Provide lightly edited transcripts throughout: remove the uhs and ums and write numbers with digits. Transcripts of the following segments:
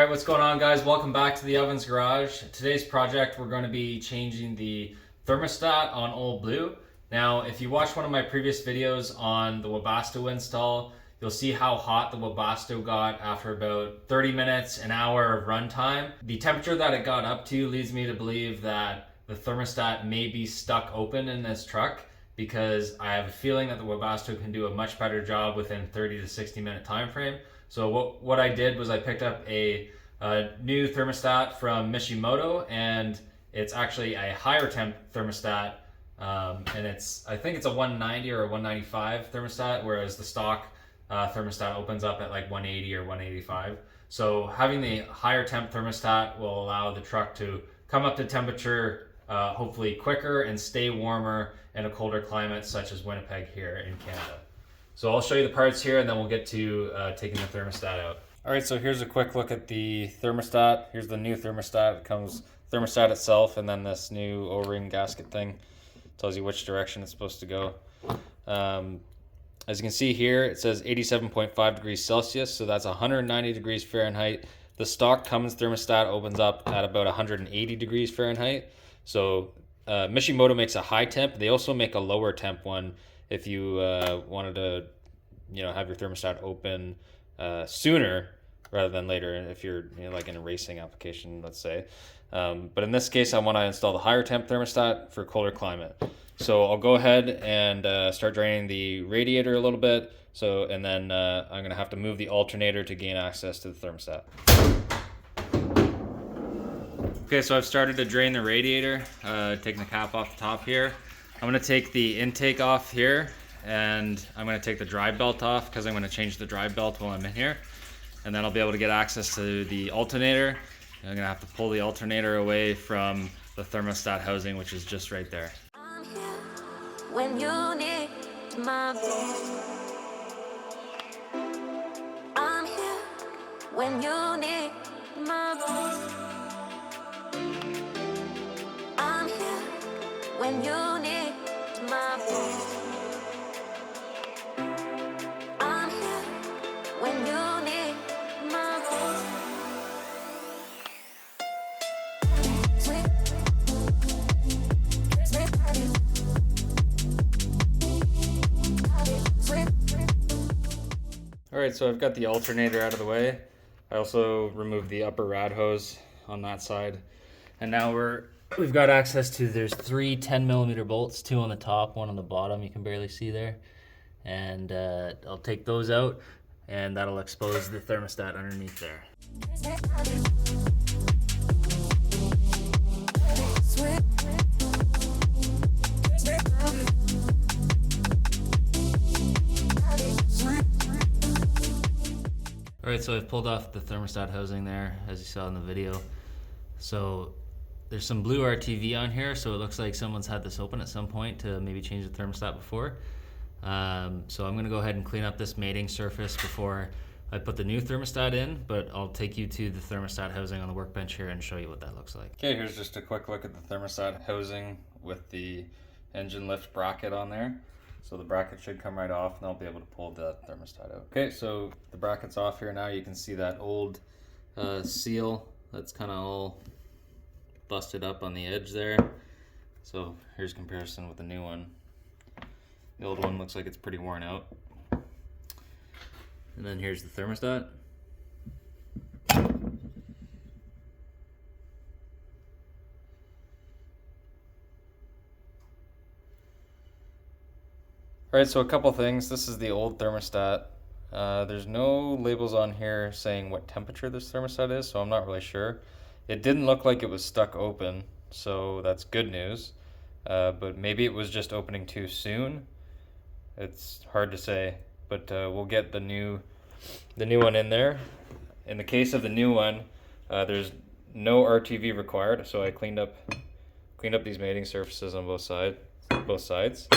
Alright, what's going on, guys? Welcome back to the Ovens Garage. Today's project, we're going to be changing the thermostat on Old Blue. Now, if you watched one of my previous videos on the Webasto install, you'll see how hot the Webasto got after about 30 minutes, an hour of runtime. The temperature that it got up to leads me to believe that the thermostat may be stuck open in this truck, because I have a feeling that the Webasto can do a much better job within 30 to 60 minute time frame. So what I did was I picked up a new thermostat from Mishimoto, and it's actually a higher temp thermostat, and I think it's a 190 or a 195 thermostat, whereas the stock thermostat opens up at like 180 or 185. So having the higher temp thermostat will allow the truck to come up to temperature hopefully quicker and stay warmer in a colder climate such as Winnipeg here in Canada. So I'll show you the parts here, and then we'll get to taking the thermostat out. All right, so here's a quick look at the thermostat. Here's the new thermostat. It comes thermostat itself, and then this new O-ring gasket thing tells you which direction it's supposed to go. As you can see here, it says 87.5 degrees Celsius, so that's 190 degrees Fahrenheit. The stock Cummins thermostat opens up at about 180 degrees Fahrenheit. So Mishimoto makes a high temp. They also make a lower temp one if you wanted to, have your thermostat open sooner rather than later, if you're like in a racing application, let's say. But in this case, I want to install the higher temp thermostat for colder climate. So I'll go ahead and start draining the radiator a little bit. And then I'm gonna have to move the alternator to gain access to the thermostat. Okay, so I've started to drain the radiator, taking the cap off the top here. I'm gonna take the intake off here, and I'm gonna take the drive belt off because I'm gonna change the drive belt while I'm in here. And then I'll be able to get access to the alternator. I'm gonna have to pull the alternator away from the thermostat housing, which is just right there. I'm here when you need my voice. I'm here when you need my voice. I'm here when you need my voice. I'm here when you need my voice. Sweet, sweet, sweet. All right, so I've got the alternator out of the way. I also removed the upper rad hose on that side. And now we've got access to, there's 3 10mm bolts, 2 on the top, 1 on the bottom, you can barely see there. And I'll take those out, and that'll expose the thermostat underneath there. All right, so I've pulled off the thermostat housing there, as you saw in the video. So there's some blue RTV on here, so it looks like someone's had this open at some point to maybe change the thermostat before. So I'm gonna go ahead and clean up this mating surface before I put the new thermostat in, but I'll take you to the thermostat housing on the workbench here and show you what that looks like. Okay, here's just a quick look at the thermostat housing with the engine lift bracket on there. So the bracket should come right off, and I'll be able to pull the thermostat out. Okay, so the bracket's off here now. You can see that old seal that's kind of all busted up on the edge there. So here's comparison with the new one. The old one looks like it's pretty worn out. And then here's the thermostat. Alright, so a couple things. This is the old thermostat. There's no labels on here saying what temperature this thermostat is, so I'm not really sure. It didn't look like it was stuck open, so that's good news. But maybe it was just opening too soon. It's hard to say, but we'll get the new one in there. In the case of the new one, there's no RTV required, so I cleaned up these mating surfaces on both sides.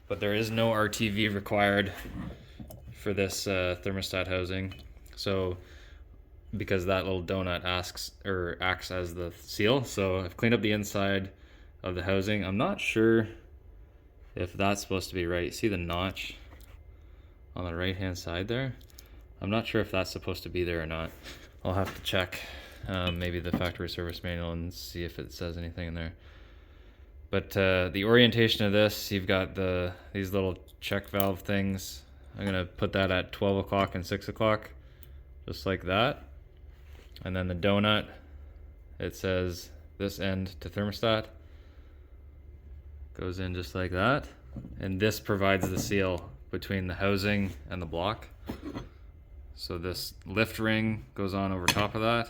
But there is no RTV required for this thermostat housing. So because that little donut acts as the seal. So I've cleaned up the inside of the housing. I'm not sure if that's supposed to be right. See the notch on the right hand side there? I'm not sure if that's supposed to be there or not. I'll have to check maybe the factory service manual and see if it says anything in there. But the orientation of this, you've got these little check valve things. I'm gonna put that at 12 o'clock and 6 o'clock, just like that. And then the donut, it says this end to thermostat. Goes in just like that. And this provides the seal between the housing and the block. So this lift ring goes on over top of that.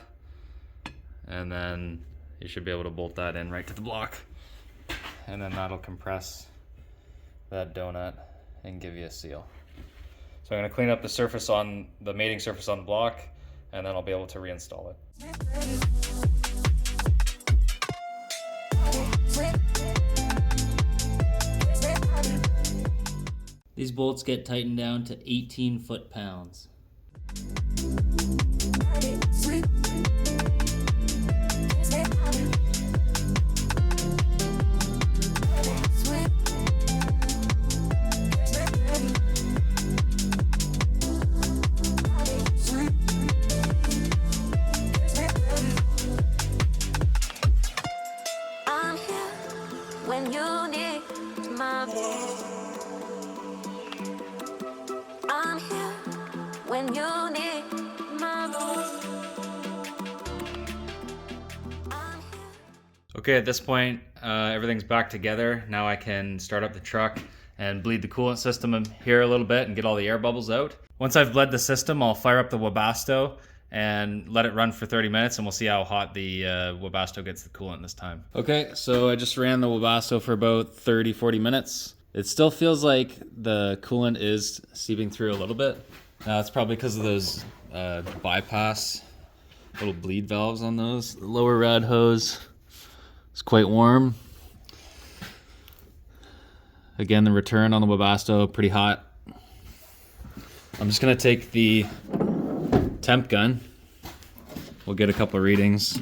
And then you should be able to bolt that in right to the block. And then that'll compress that donut and give you a seal. So I'm gonna clean up the surface on the mating surface on the block, and then I'll be able to reinstall it. These bolts get tightened down to 18 foot-pounds. I'm here when you need my voice. I'm here when you need my voice. I'm here. Okay, at this point, everything's back together. Now I can start up the truck and bleed the coolant system here a little bit and get all the air bubbles out. Once I've bled the system, I'll fire up the Webasto and let it run for 30 minutes, and we'll see how hot the Webasto gets the coolant this time. Okay, so I just ran the Webasto for about 30-40 minutes. It still feels like the coolant is seeping through a little bit. It's probably because of those bypass little bleed valves on those. The lower rad hose is quite warm. Again, the return on the Webasto, pretty hot. I'm just gonna take the temp gun. We'll get a couple of readings.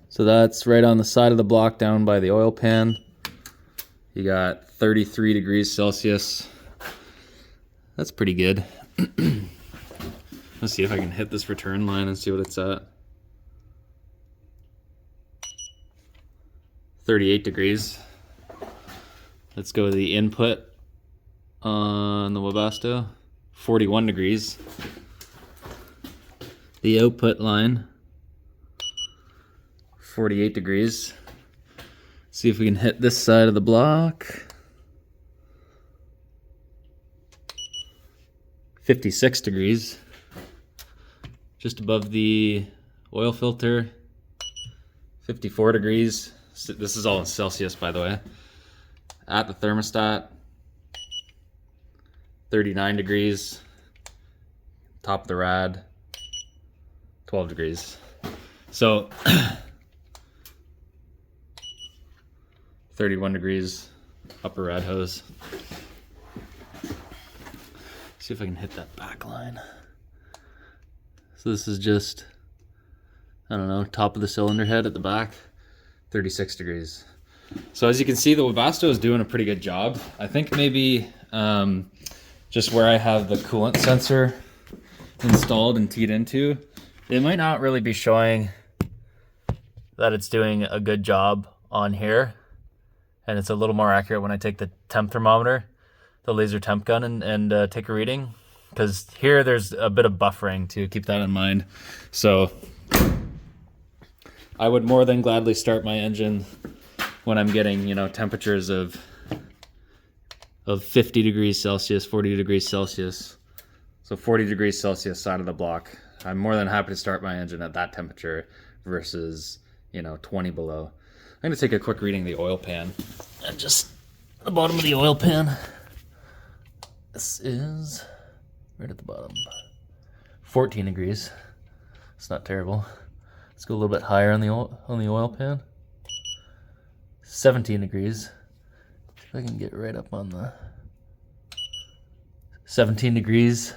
So that's right on the side of the block down by the oil pan. You got 33 degrees Celsius. That's pretty good. Let's see if I can hit this return line and see what it's at. 38 degrees. Let's go to the input on the Webasto. 41 degrees. The output line, 48 degrees. See if we can hit this side of the block. 56 degrees. Just above the oil filter. 54 degrees. This is all in Celsius, by the way. At the thermostat. 39 degrees. Top of the rad. 12 degrees. So 31 degrees upper rad hose. See if I can hit that back line. So this is just, I don't know, top of the cylinder head at the back. 36 degrees. So as you can see, the Webasto is doing a pretty good job. I think maybe just where I have the coolant sensor installed and teed into, it might not really be showing that it's doing a good job on here. And it's a little more accurate when I take the temp thermometer, the laser temp gun, and take a reading. Because here there's a bit of buffering too, keep that in mind. So I would more than gladly start my engine when I'm getting, you know, temperatures of 50 degrees Celsius, 40 degrees Celsius. So 40 degrees Celsius side of the block. I'm more than happy to start my engine at that temperature versus, you know, 20 below. I'm gonna take a quick reading of the oil pan. And just the bottom of the oil pan. This is right at the bottom. 14 degrees. It's not terrible. Let's go a little bit higher on the oil pan. 17 degrees. See if I can get right up on the 17 degrees.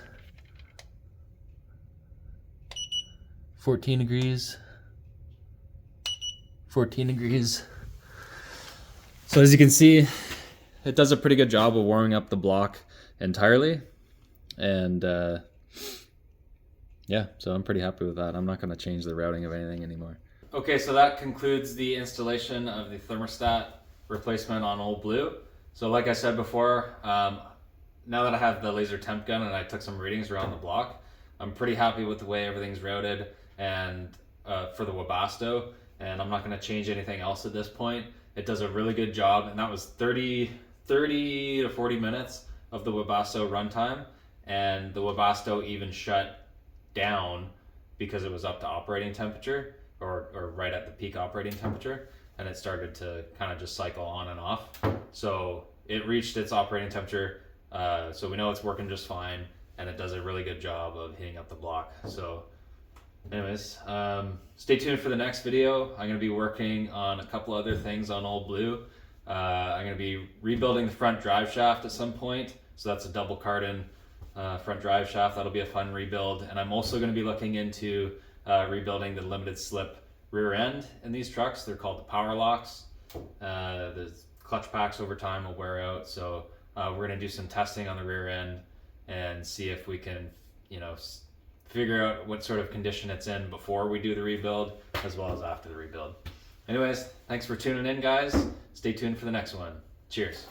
14 degrees. 14 degrees. So as you can see, it does a pretty good job of warming up the block entirely. And Yeah, so I'm pretty happy with that. I'm not going to change the routing of anything anymore. Okay, so that concludes the installation of the thermostat replacement on Old Blue. So like I said before, now that I have the laser temp gun and I took some readings around the block, I'm pretty happy with the way everything's routed and for the Webasto, and I'm not going to change anything else at this point. It does a really good job, and that was 30 to 40 minutes of the Webasto runtime, and the Webasto even shut down because it was up to operating temperature or right at the peak operating temperature, and it started to kind of just cycle on and off. So it reached its operating temperature, so we know it's working just fine, and it does a really good job of heating up the block. So anyways, stay tuned for the next video. I'm going to be working on a couple other things on Old Blue. I'm going to be rebuilding the front drive shaft at some point, so that's a double cardan front drive shaft. That'll be a fun rebuild. And I'm also going to be looking into rebuilding the limited slip rear end in these trucks. They're called the power locks. The clutch packs over time will wear out, so we're going to do some testing on the rear end and see if we can, figure out what sort of condition it's in before we do the rebuild as well as after the rebuild. Anyways, thanks for tuning in, guys. Stay tuned for the next one. Cheers.